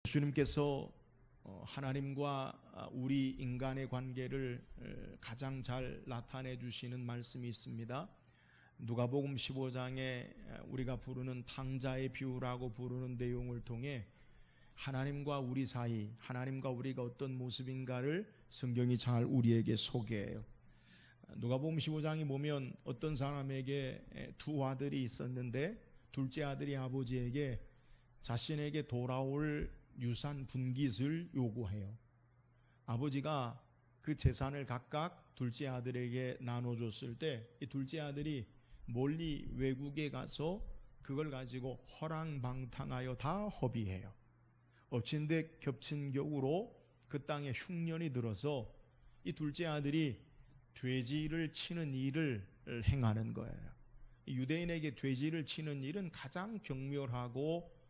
예수님께서 하나님과 우리 인간의 관계를 가장 잘 나타내 주시는 말씀이 있습니다. 누가복음 15장에 우리가 부르는 탕자의 비유라고 부르는 내용을 통해 하나님과 우리 사이, 하나님과 우리가 어떤 모습인가를 성경이 잘 우리에게 소개해요. 누가복음 15장에 보면 어떤 사람에게 두 아들이 있었는데 둘째 아들이 아버지에게 자신에게 돌아올 유산 분깃을 요구해요. 아버지가 그 재산을 각각 둘째 아들에게 나눠줬을 때 이 둘째 아들이 멀리 외국에 가서 그걸 가지고 허랑방탕하여 다 허비해요. 엎친 데 겹친 격으로 그 땅에 흉년이 들어서 이 둘째 아들이 돼지를 치는 일을 행하는 거예요. 유대인에게 돼지를 치는 일은 가장 경멸하고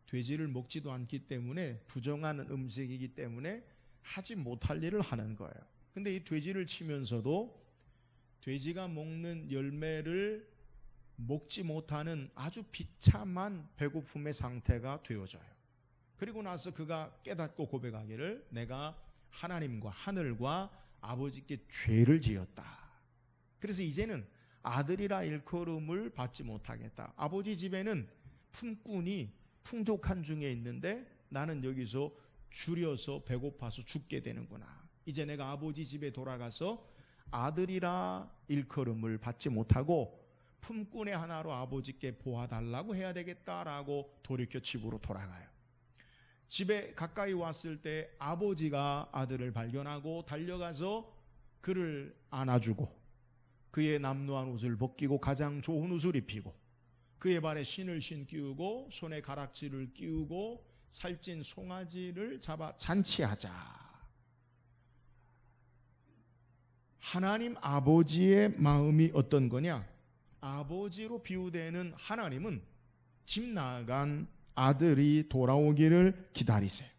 돼지를 먹지도 않기 때문에 부정한 음식이기 때문에 하지 못할 일을 하는 거예요. 근데 이 돼지를 치면서도 돼지가 먹는 열매를 먹지 못하는 아주 비참한 배고픔의 상태가 되어져요. 그리고 나서 그가 깨닫고 고백하기를 내가 하나님과 하늘과 아버지께 죄를 지었다. 그래서 이제는 아들이라 일컬음을 받지 못하겠다. 아버지 집에는 품꾼이 풍족한 중에 있는데 나는 여기서 줄여서 배고파서 죽게 되는구나. 이제 내가 아버지 집에 돌아가서 아들이라 일컬음을 받지 못하고 품꾼의 하나로 아버지께 보아달라고 해야 되겠다라고 돌이켜 집으로 돌아가요. 집에 가까이 왔을 때 아버지가 아들을 발견하고 달려가서 그를 안아주고 그의 남루한 옷을 벗기고 가장 좋은 옷을 입히고 그의 발에 신을 신기우고 손에 가락지를 끼우고 살찐 송아지를 잡아 잔치하자. 하나님 아버지의 마음이 어떤 거냐? 아버지로 비유되는 하나님은 집 나간 아들이 돌아오기를 기다리세요.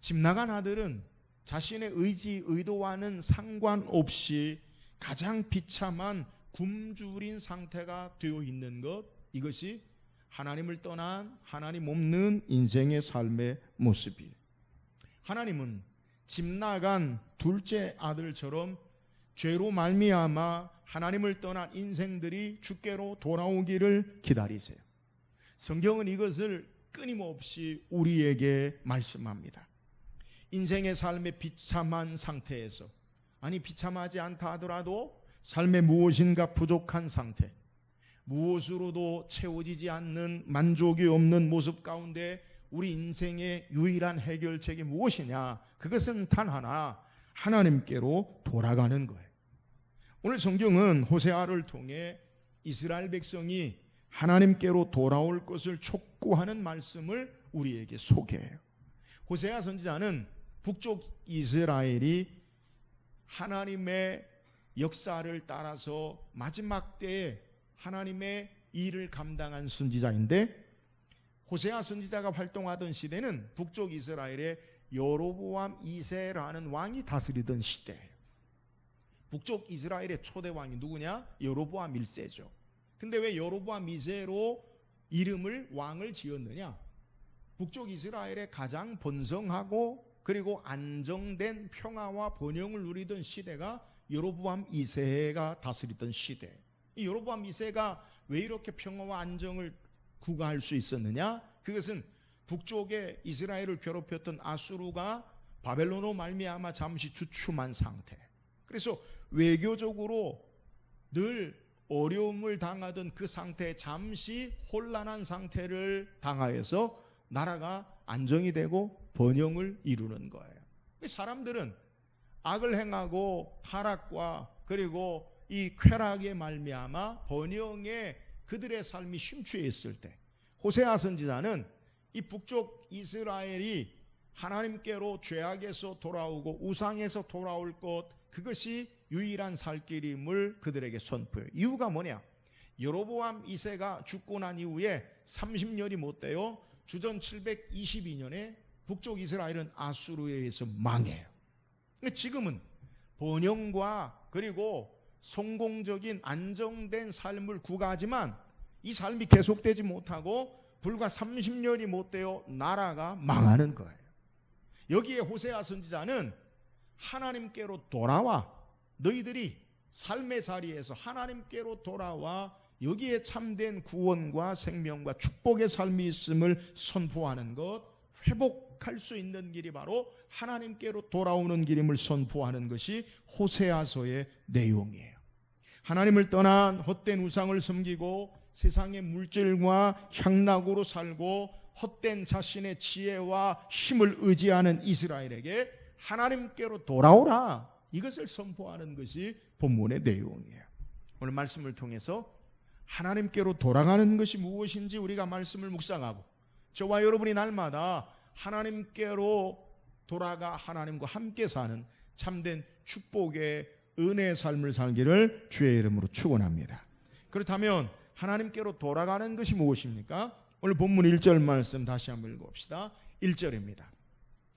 집 나간 아들은 자신의 의지, 의도와는 상관없이 가장 비참한 굶주린 상태가 되어 있는 것, 이것이 하나님을 떠난 하나님 없는 인생의 삶의 모습이에요. 하나님은 집 나간 둘째 아들처럼 죄로 말미암아 하나님을 떠난 인생들이 주께로 돌아오기를 기다리세요. 성경은 이것을 끊임없이 우리에게 말씀합니다. 인생의 삶의 비참한 상태에서, 아니 비참하지 않다 하더라도 삶에 무엇인가 부족한 상태, 무엇으로도 채워지지 않는 만족이 없는 모습 가운데 우리 인생의 유일한 해결책이 무엇이냐? 그것은 단 하나, 하나님께로 돌아가는 거예요. 오늘 성경은 호세아를 통해 이스라엘 백성이 하나님께로 돌아올 것을 촉구하는 말씀을 우리에게 소개해요. 호세아 선지자는 북쪽 이스라엘이 하나님의 역사를 따라서 마지막 때에 하나님의 일을 감당한 선지자인데, 호세아 선지자가 활동하던 시대는 북쪽 이스라엘의 여로보암 2세라는 왕이 다스리던 시대예요. 북쪽 이스라엘의 초대 왕이 누구냐? 여로보암 1세죠. 근데 왜 여로보암 2세로 이름을 왕을 지었느냐? 북쪽 이스라엘의 가장 번성하고 그리고 안정된 평화와 번영을 누리던 시대가 여로보암 2세가 다스리던 시대. 이 여로보암 2세가 왜 이렇게 평화와 안정을 구가할 수 있었느냐? 그것은 북쪽에 이스라엘을 괴롭혔던 아수르가 바벨론으로 말미암아 잠시 주춤한 상태. 그래서 외교적으로 늘 어려움을 당하던 그 상태에 잠시 혼란한 상태를 당하여서 나라가 안정이 되고 번영을 이루는 거예요. 사람들은 악을 행하고 타락과 그리고 이 쾌락에 말미암아 번영에 그들의 삶이 심취해 있을 때, 호세아 선지자는 이 북쪽 이스라엘이 하나님께로 죄악에서 돌아오고 우상에서 돌아올 것, 그것이 유일한 살 길임을 그들에게 선포해요. 이유가 뭐냐? 여로보암 2세가 죽고 난 이후에 30년이 못 돼요. 주전 722년에 북쪽 이스라엘은 아수르에 의해서 망해요. 지금은 번영과 그리고 성공적인 안정된 삶을 구가하지만 이 삶이 계속되지 못하고 불과 30년이 못 되어 나라가 망하는 거예요. 여기에 호세아 선지자는 하나님께로 돌아와, 너희들이 삶의 자리에서 하나님께로 돌아와 여기에 참된 구원과 생명과 축복의 삶이 있음을 선포하는 것, 회복할 수 있는 길이 바로 하나님께로 돌아오는 길임을 선포하는 것이 호세아서의 내용이에요. 하나님을 떠난 헛된 우상을 섬기고 세상의 물질과 향락으로 살고 헛된 자신의 지혜와 힘을 의지하는 이스라엘에게 하나님께로 돌아오라, 이것을 선포하는 것이 본문의 내용이에요. 오늘 말씀을 통해서 하나님께로 돌아가는 것이 무엇인지 우리가 말씀을 묵상하고 저와 여러분이 날마다 하나님께로 돌아가 하나님과 함께 사는 참된 축복의 은혜의 삶을 살기를 주의 이름으로 축원합니다. 그렇다면 하나님께로 돌아가는 것이 무엇입니까? 오늘 본문 1절 말씀 다시 한번 읽어봅시다. 1절입니다.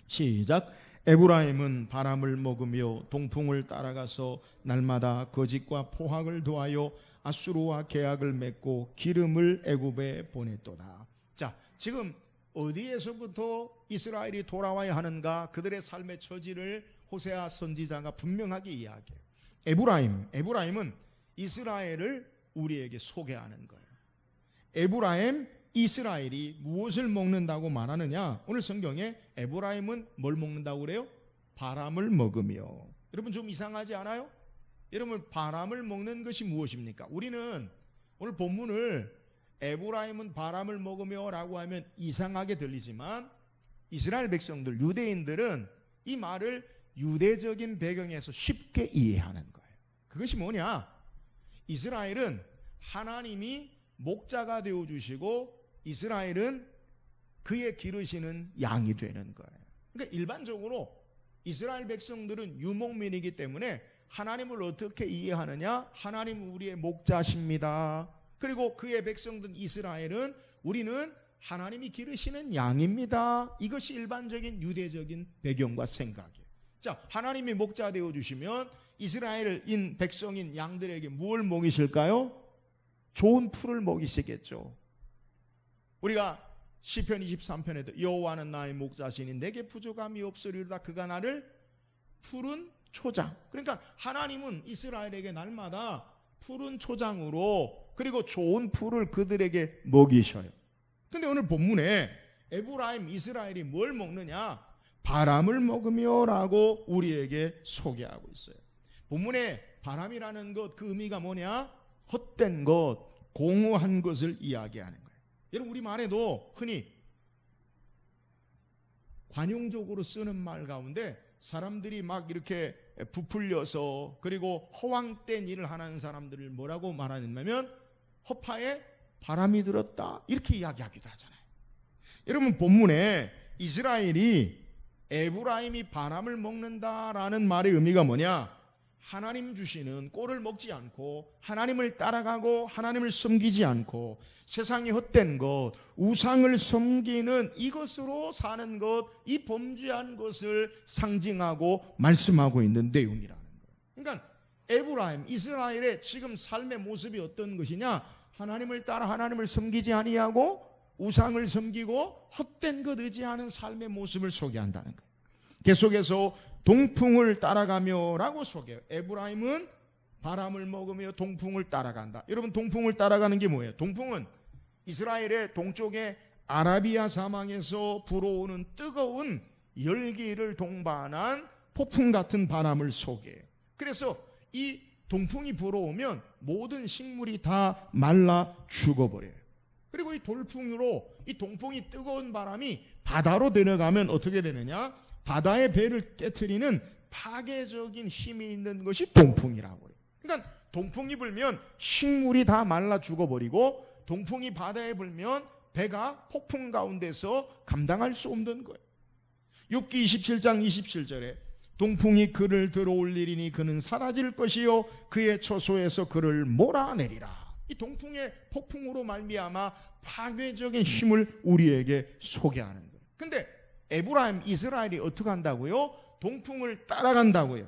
시작. 에브라임은 바람을 먹으며 동풍을 따라가서 날마다 거짓과 포악을 도하여 아수르와 계약을 맺고 기름을 애굽에 보냈도다. 자, 지금 어디에서부터 이스라엘이 돌아와야 하는가, 그들의 삶의 처지를 호세아 선지자가 분명하게 이야기해요. 에브라임은 이스라엘을 우리에게 소개하는 거예요. 에브라임, 이스라엘이 무엇을 먹는다고 말하느냐? 오늘 성경에 에브라임은 뭘 먹는다고 그래요? 바람을 먹으며. 여러분 좀 이상하지 않아요? 여러분, 바람을 먹는 것이 무엇입니까? 우리는 오늘 본문을 에브라임은 바람을 먹으며 라고 하면 이상하게 들리지만 이스라엘 백성들, 유대인들은 이 말을 유대적인 배경에서 쉽게 이해하는 거예요. 그것이 뭐냐? 이스라엘은 하나님이 목자가 되어주시고 이스라엘은 그의 기르시는 양이 되는 거예요. 그러니까 일반적으로 이스라엘 백성들은 유목민이기 때문에 하나님을 어떻게 이해하느냐? 하나님 우리의 목자십니다. 그리고 그의 백성들 이스라엘은 우리는 하나님이 기르시는 양입니다. 이것이 일반적인 유대적인 배경과 생각이에요. 자, 하나님이 목자 되어주시면 이스라엘인 백성인 양들에게 뭘 먹이실까요? 좋은 풀을 먹이시겠죠. 우리가 시편 23편에도 여호와는 나의 목자시니 내게 부족함이 없으리로다. 그가 나를 푸른 초장, 그러니까 하나님은 이스라엘에게 날마다 푸른 초장으로 그리고 좋은 풀을 그들에게 먹이셔요. 근데 오늘 본문에 에브라임, 이스라엘이 뭘 먹느냐? 바람을 먹으며 라고 우리에게 소개하고 있어요. 본문에 바람이라는 것, 그 의미가 뭐냐? 헛된 것, 공허한 것을 이야기하는 거예요. 여러분, 우리 말에도 흔히 관용적으로 쓰는 말 가운데 사람들이 막 이렇게 부풀려서 그리고 허황된 일을 하는 사람들을 뭐라고 말하냐면 허파에 바람이 들었다, 이렇게 이야기하기도 하잖아요. 여러분, 본문에 이스라엘이 에브라임이 바람을 먹는다라는 말의 의미가 뭐냐? 하나님 주시는 꼴을 먹지 않고 하나님을 따라가고 하나님을 섬기지 않고 세상의 헛된 것, 우상을 섬기는 이것으로 사는 것, 이 범죄한 것을 상징하고 말씀하고 있는 내용이라는 거예요. 그러니까 에브라임, 이스라엘의 지금 삶의 모습이 어떤 것이냐? 하나님을 따라 하나님을 섬기지 아니하고 우상을 섬기고 헛된 것 의지하는 삶의 모습을 소개한다는 거예요. 계속해서 동풍을 따라가며 라고 소개해요. 에브라임은 바람을 먹으며 동풍을 따라간다. 여러분, 동풍을 따라가는 게 뭐예요? 동풍은 이스라엘의 동쪽의 아라비아 사막에서 불어오는 뜨거운 열기를 동반한 폭풍 같은 바람을 소개해요. 그래서 이 동풍이 불어오면 모든 식물이 다 말라 죽어버려요. 그리고 이 돌풍으로 이 동풍이 뜨거운 바람이 바다로 들어가면 어떻게 되느냐? 바다의 배를 깨트리는 파괴적인 힘이 있는 것이 동풍이라고 해요. 그러니까 동풍이 불면 식물이 다 말라 죽어버리고 동풍이 바다에 불면 배가 폭풍 가운데서 감당할 수 없는 거예요. 욥기 27장 27절에 동풍이 그를 들어올리리니 그는 사라질 것이요 그의 처소에서 그를 몰아내리라. 이 동풍의 폭풍으로 말미암아 파괴적인 힘을 우리에게 소개하는 거예요. 근데 에브라임, 이스라엘이 어떻게 한다고요? 동풍을 따라간다고요.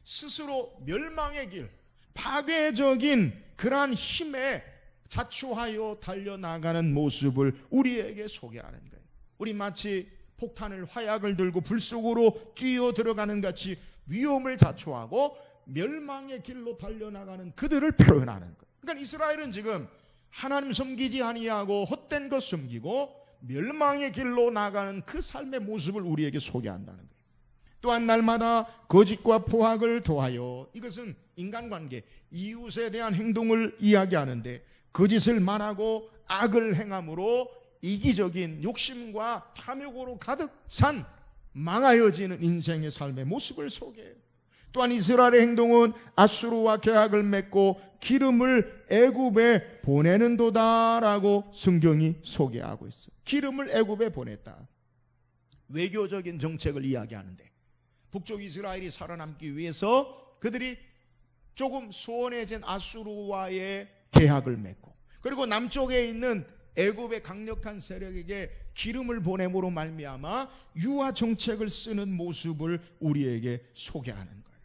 스스로 멸망의 길, 파괴적인 그러한 힘에 자초하여 달려나가는 모습을 우리에게 소개하는 거예요. 우리 마치 폭탄을 화약을 들고 불 속으로 뛰어 들어가는 같이 위험을 자초하고 멸망의 길로 달려나가는 그들을 표현하는 거예요. 그러니까 이스라엘은 지금 하나님 섬기지 아니하고 헛된 것 섬기고 멸망의 길로 나가는 그 삶의 모습을 우리에게 소개한다는 거예요. 또한 날마다 거짓과 포악을 더하여, 이것은 인간관계, 이웃에 대한 행동을 이야기하는데 거짓을 말하고 악을 행함으로 이기적인 욕심과 탐욕으로 가득 찬 망하여지는 인생의 삶의 모습을 소개해요. 또한 이스라엘의 행동은 아수르와 계약을 맺고 기름을 애굽에 보내는도다라고 성경이 소개하고 있어요. 기름을 애굽에 보냈다. 외교적인 정책을 이야기하는데 북쪽 이스라엘이 살아남기 위해서 그들이 조금 소원해진 아수르와의 계약을 맺고, 그리고 남쪽에 있는 애굽의 강력한 세력에게 기름을 보냄으로 말미암아 유화 정책을 쓰는 모습을 우리에게 소개하는 거예요.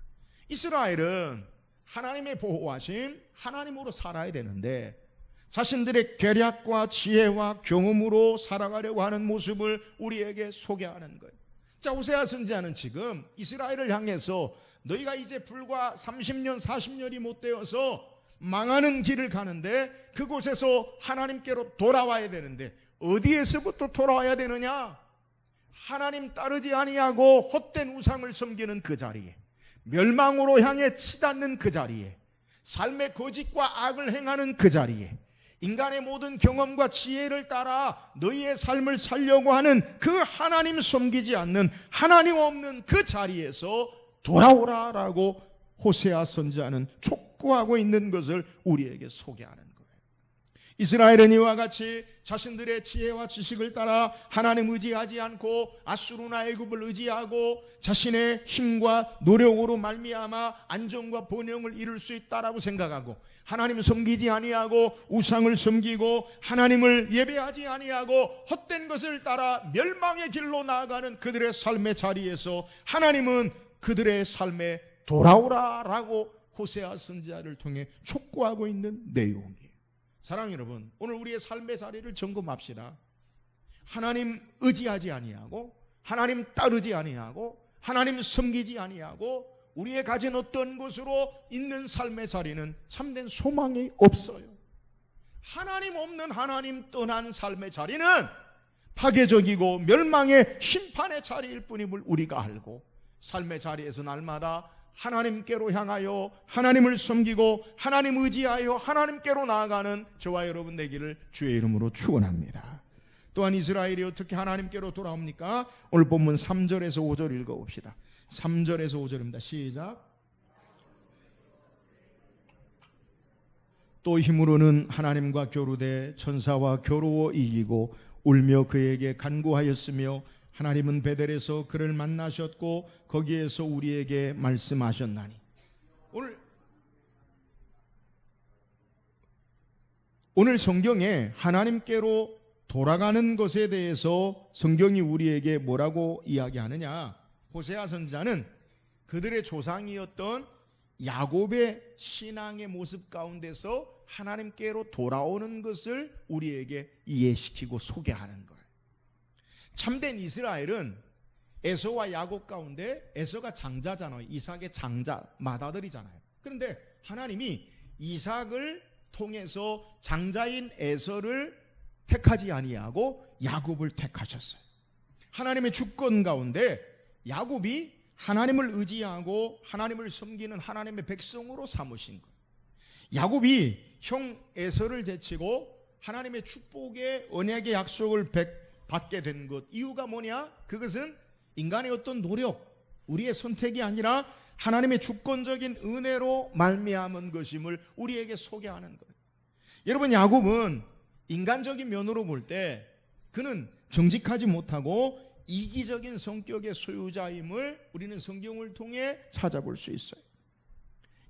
이스라엘은 하나님의 보호하심, 하나님으로 살아야 되는데 자신들의 계략과 지혜와 경험으로 살아가려고 하는 모습을 우리에게 소개하는 거예요. 자, 호세아 선지자는 지금 이스라엘을 향해서 너희가 이제 불과 30년 40년이 못 되어서 망하는 길을 가는데 그곳에서 하나님께로 돌아와야 되는데 어디에서부터 돌아와야 되느냐? 하나님 따르지 아니하고 헛된 우상을 섬기는 그 자리에, 멸망으로 향해 치닫는 그 자리에, 삶의 거짓과 악을 행하는 그 자리에, 인간의 모든 경험과 지혜를 따라 너희의 삶을 살려고 하는 그 하나님 섬기지 않는, 하나님 없는 그 자리에서 돌아오라라고 호세아 선지자는 촉구하고 있는 것을 우리에게 소개하는 거예요. 이스라엘은 이와 같이 자신들의 지혜와 지식을 따라 하나님 의지하지 않고 아수르나 애굽을 의지하고 자신의 힘과 노력으로 말미암아 안정과 번영을 이룰 수 있다라고 생각하고 하나님 섬기지 아니하고 우상을 섬기고 하나님을 예배하지 아니하고 헛된 것을 따라 멸망의 길로 나아가는 그들의 삶의 자리에서 하나님은 그들의 삶에 돌아오라라고 호세아 선지자를 통해 촉구하고 있는 내용이에요. 사랑하는 여러분, 오늘 우리의 삶의 자리를 점검합시다. 하나님 의지하지 아니하고 하나님 따르지 아니하고 하나님 섬기지 아니하고 우리의 가진 어떤 것으로 있는 삶의 자리는 참된 소망이 없어요. 하나님 없는, 하나님 떠난 삶의 자리는 파괴적이고 멸망의 심판의 자리일 뿐임을 우리가 알고 삶의 자리에서 날마다 하나님께로 향하여 하나님을 섬기고 하나님 의지하여 하나님께로 나아가는 저와 여러분 되기를 주의 이름으로 축원합니다. 또한 이스라엘이 어떻게 하나님께로 돌아옵니까? 오늘 본문 3절에서 5절 읽어봅시다. 3절에서 5절입니다. 시작. 또 힘으로는 하나님과 교류돼 천사와 겨루어 이기고 울며 그에게 간구하였으며 하나님은 베델에서 그를 만나셨고 거기에서 우리에게 말씀하셨나니. 오늘 성경에 하나님께로 돌아가는 것에 대해서 성경이 우리에게 뭐라고 이야기하느냐? 호세아 선지자는 그들의 조상이었던 야곱의 신앙의 모습 가운데서 하나님께로 돌아오는 것을 우리에게 이해시키고 소개하는 거예요. 참된 이스라엘은 에서와 야곱 가운데 에서가 장자잖아요. 이삭의 장자, 맏아들이잖아요. 그런데 하나님이 이삭을 통해서 장자인 에서를 택하지 아니하고 야곱을 택하셨어요. 하나님의 주권 가운데 야곱이 하나님을 의지하고 하나님을 섬기는 하나님의 백성으로 삼으신 것. 야곱이 형 에서를 제치고 하나님의 축복의 언약의 약속을 받게 된 것, 이유가 뭐냐? 그것은 인간의 어떤 노력, 우리의 선택이 아니라 하나님의 주권적인 은혜로 말미암은 것임을 우리에게 소개하는 거예요. 여러분, 야곱은 인간적인 면으로 볼 때 그는 정직하지 못하고 이기적인 성격의 소유자임을 우리는 성경을 통해 찾아볼 수 있어요.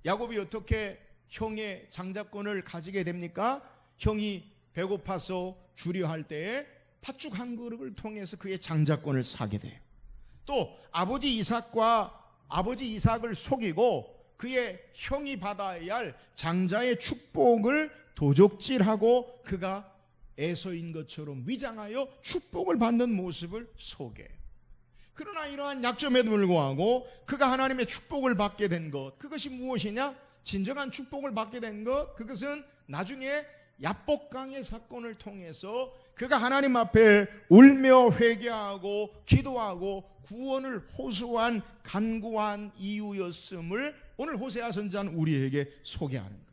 야곱이 어떻게 형의 장자권을 가지게 됩니까? 형이 배고파서 주려 할 때에 팥죽 한 그릇을 통해서 그의 장자권을 사게 돼요. 또 아버지 이삭을 속이고 그의 형이 받아야 할 장자의 축복을 도적질하고 그가 에서인 것처럼 위장하여 축복을 받는 모습을 소개해요. 그러나 이러한 약점에도 불구하고 그가 하나님의 축복을 받게 된 것, 그것이 무엇이냐? 진정한 축복을 받게 된 것, 그것은 나중에 야복강의 사건을 통해서 그가 하나님 앞에 울며 회개하고 기도하고 구원을 호소한 간구한 이유였음을 오늘 호세아 선지자는 우리에게 소개하는 거예요.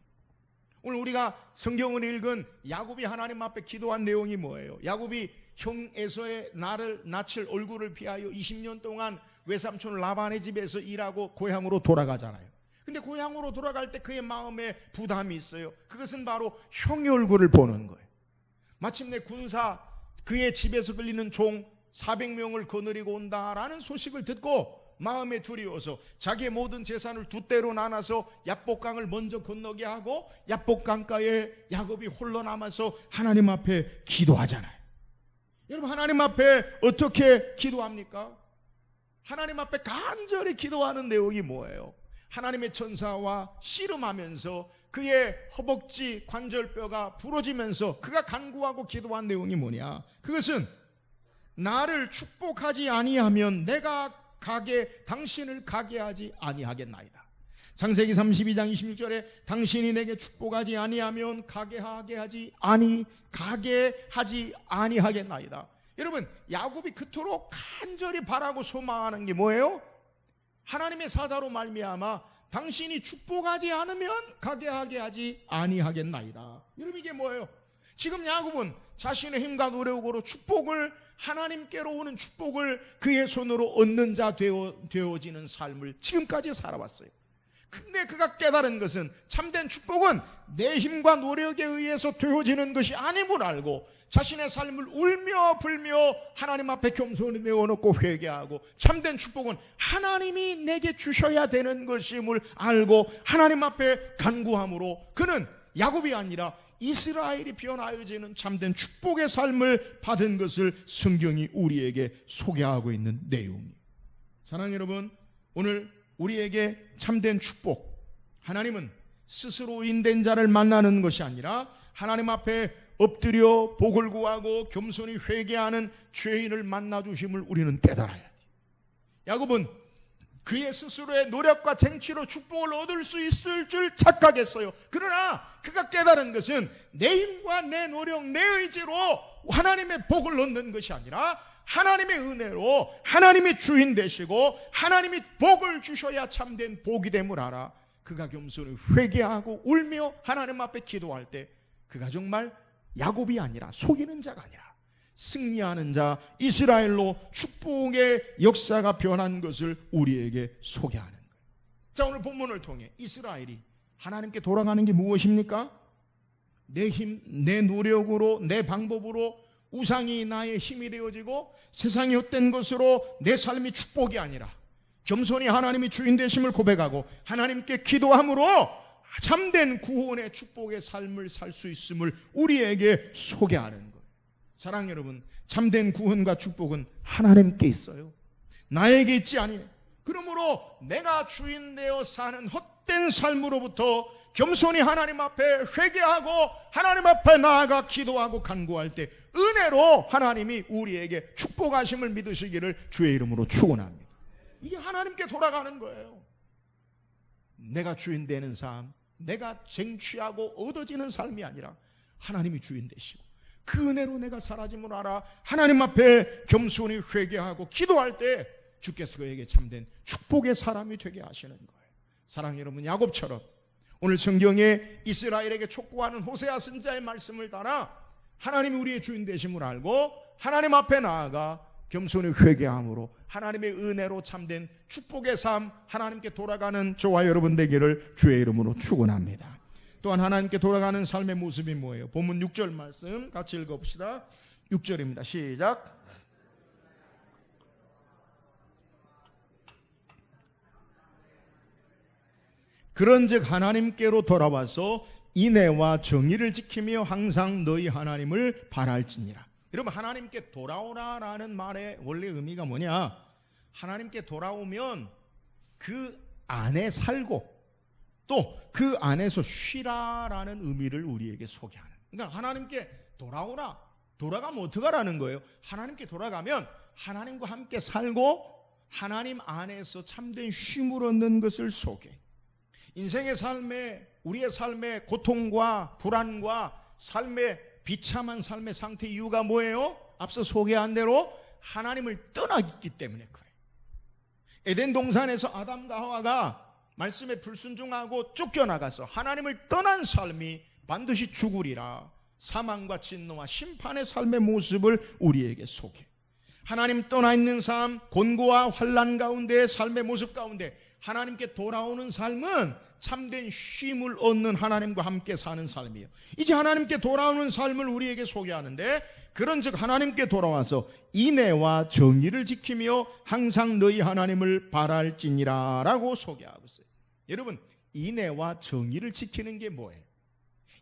오늘 우리가 성경을 읽은 야곱이 하나님 앞에 기도한 내용이 뭐예요? 야곱이 형 에서의 나를 낯을 얼굴을 피하여 20년 동안 외삼촌 라반의 집에서 일하고 고향으로 돌아가잖아요. 근데 고향으로 돌아갈 때 그의 마음에 부담이 있어요. 그것은 바로 형의 얼굴을 보는 거예요. 마침내 군사 그의 집에서 끌리는 종 400명을 거느리고 온다라는 소식을 듣고 마음에 두려워서 자기의 모든 재산을 두 대로 나눠서 야복강을 먼저 건너게 하고 야복강가에 야곱이 홀로 남아서 하나님 앞에 기도하잖아요. 여러분, 하나님 앞에 어떻게 기도합니까? 하나님 앞에 간절히 기도하는 내용이 뭐예요? 하나님의 천사와 씨름하면서 그의 허벅지 관절뼈가 부러지면서 그가 간구하고 기도한 내용이 뭐냐? 그것은 나를 축복하지 아니하면 내가 당신을 가게 하지 아니하겠나이다. 창세기 32장 26절에 당신이 내게 축복하지 아니하면 가게 하지 아니하겠나이다. 여러분, 야곱이 그토록 간절히 바라고 소망하는 게 뭐예요? 하나님의 사자로 말미암아 당신이 축복하지 않으면 가게 하지 아니하겠나이다. 여러분, 이게 뭐예요? 지금 야곱은 자신의 힘과 노력으로 축복을, 하나님께로 오는 축복을 그의 손으로 얻는 자 되어지는 삶을 지금까지 살아왔어요. 근데 그가 깨달은 것은 참된 축복은 내 힘과 노력에 의해서 되어지는 것이 아님을 알고 자신의 삶을 울며 불며 하나님 앞에 겸손히 내어놓고 회개하고, 참된 축복은 하나님이 내게 주셔야 되는 것임을 알고 하나님 앞에 간구함으로 그는 야곱이 아니라 이스라엘이 변화해지는 참된 축복의 삶을 받은 것을 성경이 우리에게 소개하고 있는 내용이에요. 사랑하는 여러분, 오늘 우리에게 참된 축복, 하나님은 스스로 인된 자를 만나는 것이 아니라 하나님 앞에 엎드려 복을 구하고 겸손히 회개하는 죄인을 만나 주심을 우리는 깨달아야 돼요. 야곱은 그의 스스로의 노력과 쟁취로 축복을 얻을 수 있을 줄 착각했어요. 그러나 그가 깨달은 것은 내 힘과 내 노력, 내 의지로 하나님의 복을 얻는 것이 아니라 하나님의 은혜로 하나님이 주인 되시고 하나님이 복을 주셔야 참된 복이 됨을 알아 그가 겸손히 회개하고 울며 하나님 앞에 기도할 때 그가 정말 야곱이 아니라, 속이는 자가 아니라 승리하는 자, 이스라엘로 축복의 역사가 변한 것을 우리에게 소개하는 거예요. 자, 오늘 본문을 통해 이스라엘이 하나님께 돌아가는 게 무엇입니까? 내 힘, 내 노력으로, 내 방법으로 우상이 나의 힘이 되어지고 세상이 헛된 것으로 내 삶이 축복이 아니라 겸손히 하나님이 주인 되심을 고백하고 하나님께 기도함으로 참된 구원의 축복의 삶을 살 수 있음을 우리에게 소개하는 거예요. 사랑하는 여러분, 참된 구원과 축복은 하나님께 있어요. 나에게 있지 아니에요. 그러므로 내가 주인 되어 사는 헛된 삶으로부터 겸손히 하나님 앞에 회개하고 하나님 앞에 나아가 기도하고 간구할 때 은혜로 하나님이 우리에게 축복하심을 믿으시기를 주의 이름으로 축원합니다. 이게 하나님께 돌아가는 거예요. 내가 주인 되는 삶, 내가 쟁취하고 얻어지는 삶이 아니라 하나님이 주인 되시고 그 은혜로 내가 사라짐을 알아 하나님 앞에 겸손히 회개하고 기도할 때 주께서 그에게 참된 축복의 사람이 되게 하시는 거예요. 사랑하는 여러분, 야곱처럼 오늘 성경에 이스라엘에게 촉구하는 호세아 선지자의 말씀을 따라 하나님이 우리의 주인 되심을 알고 하나님 앞에 나아가 겸손히 회개함으로 하나님의 은혜로 참된 축복의 삶, 하나님께 돌아가는 저와 여러분 되기를 주의 이름으로 축원합니다. 또한 하나님께 돌아가는 삶의 모습이 뭐예요? 본문 6절 말씀 같이 읽어봅시다. 6절입니다. 시작. 그런즉 하나님께로 돌아와서 인애와 정의를 지키며 항상 너희 하나님을 바랄지니라. 여러분, 하나님께 돌아오라라는 말의 원래 의미가 뭐냐? 하나님께 돌아오면 그 안에 살고 또 그 안에서 쉬라라는 의미를 우리에게 소개하는. 그러니까 하나님께 돌아오라. 돌아가면 어떡하라는 거예요? 하나님께 돌아가면 하나님과 함께 살고 하나님 안에서 참된 쉼을 얻는 것을 소개. 인생의 삶에, 우리의 삶의 고통과 불안과 삶의 비참한 삶의 상태 이유가 뭐예요? 앞서 소개한 대로 하나님을 떠났기 때문에 그래요. 에덴 동산에서 아담과 하와가 말씀에 불순종하고 쫓겨나가서 하나님을 떠난 삶이 반드시 죽으리라. 사망과 진노와 심판의 삶의 모습을 우리에게 소개. 하나님 떠나 있는 삶, 곤고와 환난 가운데의 삶의 모습 가운데 하나님께 돌아오는 삶은 참된 쉼을 얻는 하나님과 함께 사는 삶이에요. 이제 하나님께 돌아오는 삶을 우리에게 소개하는데, 그런즉 하나님께 돌아와서 인애와 정의를 지키며 항상 너희 하나님을 바랄지니라 라고 소개하고 있어요. 여러분, 인애와 정의를 지키는 게 뭐예요?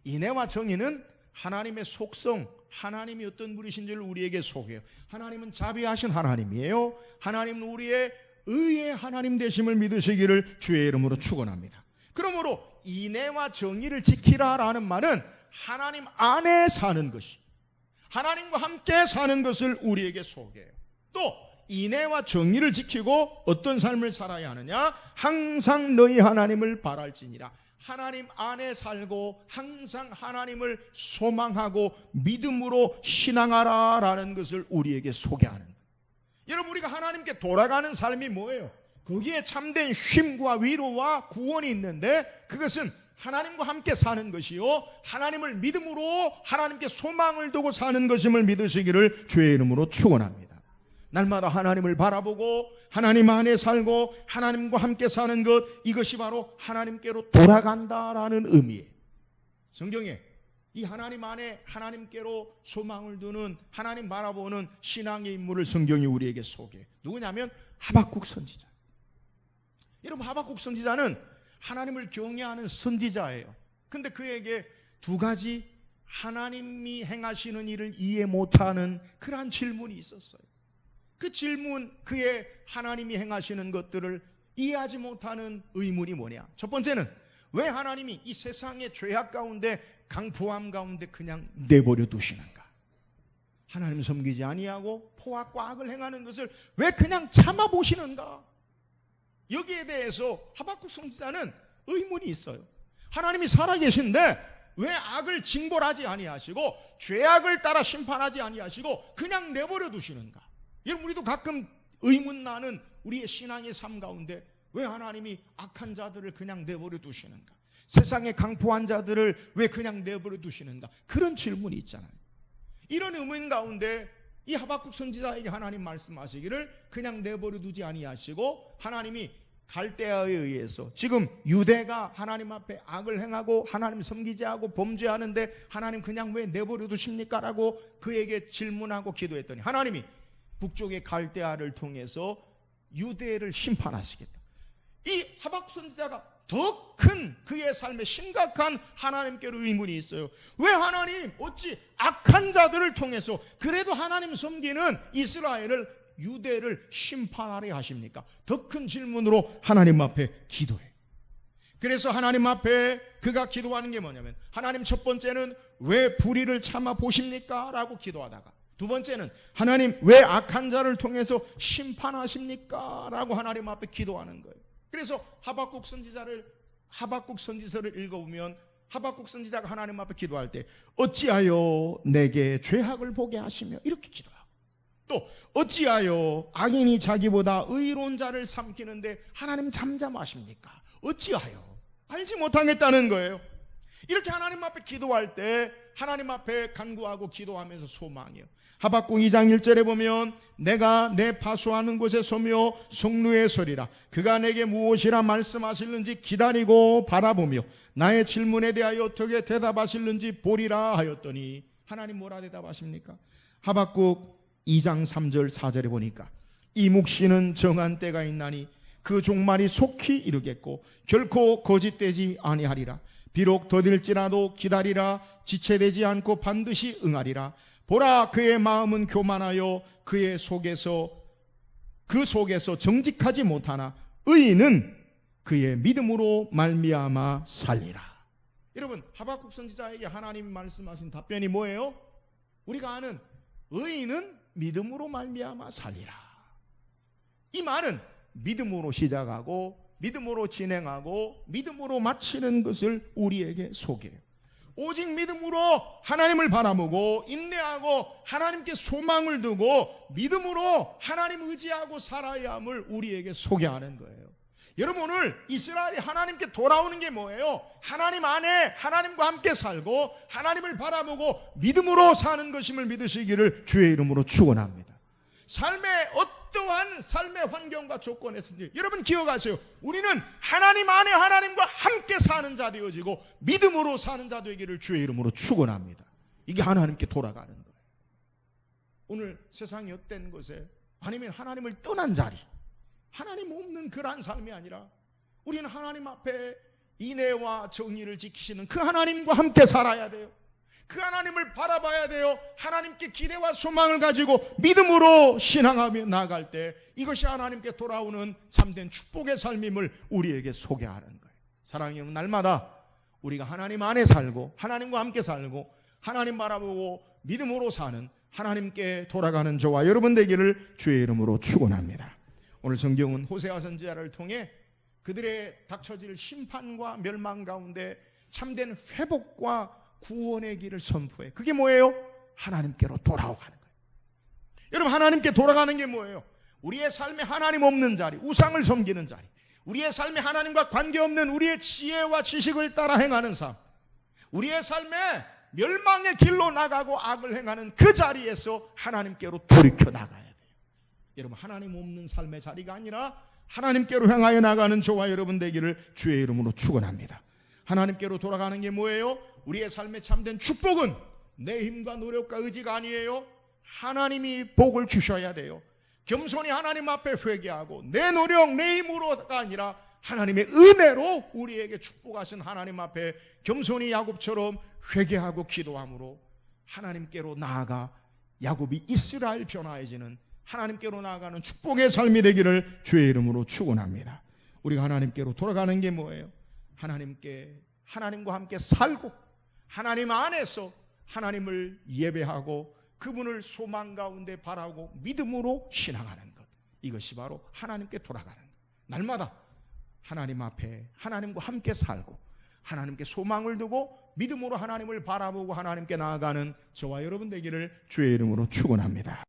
인애와 정의는 하나님의 속성, 하나님이 어떤 분이신지를 우리에게 소개해요. 하나님은 자비하신 하나님이에요. 하나님은 우리의 의의 하나님 되심을 믿으시기를 주의 이름으로 축원합니다. 그러므로 인애와 정의를 지키라라는 말은 하나님 안에 사는 것이, 하나님과 함께 사는 것을 우리에게 소개해요. 또 인애와 정의를 지키고 어떤 삶을 살아야 하느냐? 항상 너희 하나님을 바랄지니라. 하나님 안에 살고 항상 하나님을 소망하고 믿음으로 신앙하라라는 것을 우리에게 소개하는 거예요. 여러분, 우리가 하나님께 돌아가는 삶이 뭐예요? 거기에 참된 쉼과 위로와 구원이 있는데, 그것은 하나님과 함께 사는 것이요, 하나님을 믿음으로 하나님께 소망을 두고 사는 것임을 믿으시기를 주의 이름으로 축원합니다. 날마다 하나님을 바라보고 하나님 안에 살고 하나님과 함께 사는 것, 이것이 바로 하나님께로 돌아간다라는 의미예요. 성경에 이 하나님 안에 하나님께로 소망을 두는, 하나님 바라보는 신앙의 인물을 성경이 우리에게 소개해요. 누구냐면 하박국 선지자. 여러분, 하박국 선지자는 하나님을 경외하는 선지자예요. 근데 그에게 두 가지 하나님이 행하시는 일을 이해 못하는 그러한 질문이 있었어요. 그 질문, 그의 하나님이 행하시는 것들을 이해하지 못하는 의문이 뭐냐? 첫 번째는 왜 하나님이 이 세상의 죄악 가운데, 강포함 가운데 그냥 내버려 두시는가? 하나님 섬기지 아니하고 포악과 악을 행하는 것을 왜 그냥 참아 보시는가? 여기에 대해서 하박국 선지자는 의문이 있어요. 하나님이 살아계신데 왜 악을 징벌하지 아니하시고 죄악을 따라 심판하지 아니하시고 그냥 내버려 두시는가? 여러분, 우리도 가끔 의문 나는 우리의 신앙의 삶 가운데 왜 하나님이 악한 자들을 그냥 내버려 두시는가? 세상의 강포한 자들을 왜 그냥 내버려 두시는가? 그런 질문이 있잖아요. 이런 의문 가운데 이 하박국 선지자에게 하나님 말씀하시기를 그냥 내버려 두지 아니하시고, 하나님이 갈대아에 의해서 지금 유대가 하나님 앞에 악을 행하고 하나님 섬기지 않고 범죄하는데 하나님 그냥 왜 내버려 두십니까? 라고 그에게 질문하고 기도했더니 하나님이 북쪽의 갈대아를 통해서 유대를 심판하시겠다. 이 하박국 선지자가 더 큰 그의 삶에 심각한 하나님께로 의문이 있어요. 왜 하나님 어찌 악한 자들을 통해서 그래도 하나님 섬기는 이스라엘을, 유대를 심판하려 하십니까? 더 큰 질문으로 하나님 앞에 기도해. 그래서 하나님 앞에 그가 기도하는 게 뭐냐면, 하나님, 첫 번째는 왜 불의를 참아 보십니까? 라고 기도하다가, 두 번째는 하나님 왜 악한 자를 통해서 심판하십니까? 라고 하나님 앞에 기도하는 거예요. 그래서 하박국 선지서를 읽어보면 하박국 선지자가 하나님 앞에 기도할 때 어찌하여 내게 죄악을 보게 하시며 이렇게 기도하고, 또 어찌하여 악인이 자기보다 의로운 자를 삼키는데 하나님 잠잠하십니까? 어찌하여? 알지 못하겠다는 거예요. 이렇게 하나님 앞에 기도할 때 하나님 앞에 간구하고 기도하면서 소망해요. 하박국 2장 1절에 보면 내가 내 파수하는 곳에 서며 성루에 서리라. 그가 내게 무엇이라 말씀하실는지 기다리고 바라보며 나의 질문에 대하여 어떻게 대답하실는지 보리라 하였더니, 하나님 뭐라 대답하십니까? 하박국 2장 3절 4절에 보니까 이 묵시는 정한 때가 있나니 그 종말이 속히 이르겠고 결코 거짓되지 아니하리라. 비록 더딜지라도 기다리라. 지체되지 않고 반드시 응하리라. 보라, 그의 마음은 교만하여 그 속에서 정직하지 못하나 의인은 그의 믿음으로 말미암아 살리라. 여러분, 하박국 선지자에게 하나님이 말씀하신 답변이 뭐예요? 우리가 아는 의인은 믿음으로 말미암아 살리라. 이 말은 믿음으로 시작하고 믿음으로 진행하고 믿음으로 마치는 것을 우리에게 소개해요. 오직 믿음으로 하나님을 바라보고 인내하고 하나님께 소망을 두고 믿음으로 하나님 의지하고 살아야 함을 우리에게 소개하는 거예요. 여러분, 오늘 이스라엘이 하나님께 돌아오는 게 뭐예요? 하나님 안에 하나님과 함께 살고 하나님을 바라보고 믿음으로 사는 것임을 믿으시기를 주의 이름으로 축원합니다. 삶의 어떠한 삶의 환경과 조건에서든지 여러분 기억하세요. 우리는 하나님 안에 하나님과 함께 사는 자 되어지고 믿음으로 사는 자 되기를 주의 이름으로 축원합니다. 이게 하나님께 돌아가는 거예요. 오늘 세상이 헛된 것에 아니면 하나님을 떠난 자리, 하나님 없는 그러한 삶이 아니라 우리는 하나님 앞에 인애와 정의를 지키시는 그 하나님과 함께 살아야 돼요. 그 하나님을 바라봐야 돼요. 하나님께 기대와 소망을 가지고 믿음으로 신앙하며 나아갈 때 이것이 하나님께 돌아오는 참된 축복의 삶임을 우리에게 소개하는 거예요. 사랑하는 여러분, 날마다 우리가 하나님 안에 살고 하나님과 함께 살고 하나님 바라보고 믿음으로 사는 하나님께 돌아가는 저와 여러분 되기를 주의 이름으로 축원합니다. 오늘 성경은 호세아 선지자를 통해 그들의 닥쳐질 심판과 멸망 가운데 참된 회복과 구원의 길을 선포해. 그게 뭐예요? 하나님께로 돌아오가는 거예요. 여러분, 하나님께 돌아가는 게 뭐예요? 우리의 삶에 하나님 없는 자리, 우상을 섬기는 자리, 우리의 삶에 하나님과 관계없는 우리의 지혜와 지식을 따라 행하는 삶, 우리의 삶에 멸망의 길로 나가고 악을 행하는 그 자리에서 하나님께로 돌이켜 나가야 돼요. 여러분, 하나님 없는 삶의 자리가 아니라 하나님께로 향하여 나가는 저와 여러분 되기를 주의 이름으로 축원합니다. 하나님께로 돌아가는 게 뭐예요? 우리의 삶에 참된 축복은 내 힘과 노력과 의지가 아니에요. 하나님이 복을 주셔야 돼요. 겸손히 하나님 앞에 회개하고 내 노력, 내 힘으로가 아니라 하나님의 은혜로 우리에게 축복하신 하나님 앞에 겸손히 야곱처럼 회개하고 기도함으로 하나님께로 나아가 야곱이 이스라엘 변화해지는 하나님께로 나아가는 축복의 삶이 되기를 주의 이름으로 축원합니다. 우리가 하나님께로 돌아가는 게 뭐예요? 하나님과 함께 살고 하나님 안에서 하나님을 예배하고 그분을 소망 가운데 바라고 믿음으로 신앙하는 것, 이것이 바로 하나님께 돌아가는 것. 날마다 하나님 앞에 하나님과 함께 살고 하나님께 소망을 두고 믿음으로 하나님을 바라보고 하나님께 나아가는 저와 여러분 되기를 주의 이름으로 축원합니다.